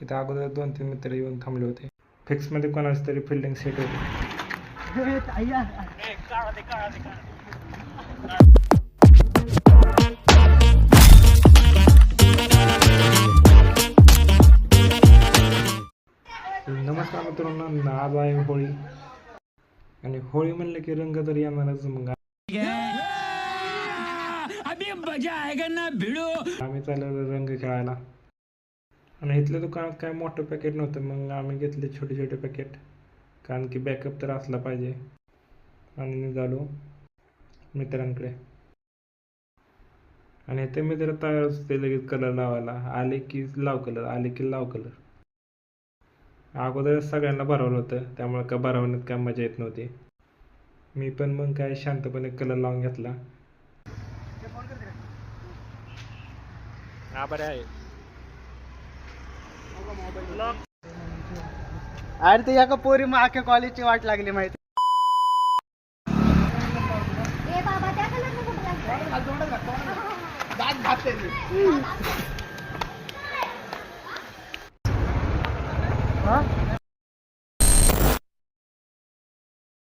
इथं अगोदर 2-3 मित्र येऊन थांबले होते. फिक्समध्ये कोणाच तरी फिल्डिंग सेट होती. नमस्कार मित्रांनो, आज आहे होळी आणि होळी म्हणलं की रंग तर येणारच. मग आम्ही चाललो रंग खेळायला आणि इथल्या दुकानात काय मोठं पॅकेट नव्हतं. मग आम्ही घेतले छोटे छोटे पॅकेट, कारण की बॅकअप तर असला पाहिजे. आणि निघालो मित्रांकडे आणि ते मित्र तयार असते लगेच कलर लावायला. आले की लाव कलर, आले की लाव कलर. अगोदर सगळ्यांना भरवलं होतं, त्यामुळे का भरवण्यात काय मजा येत नव्हती. मी पण मग काय शांतपणे कलर लावून घेतला. आहे अरे ते एका पोरी मग अख्ख्या कॉलेजची वाट लागली माहिती. हा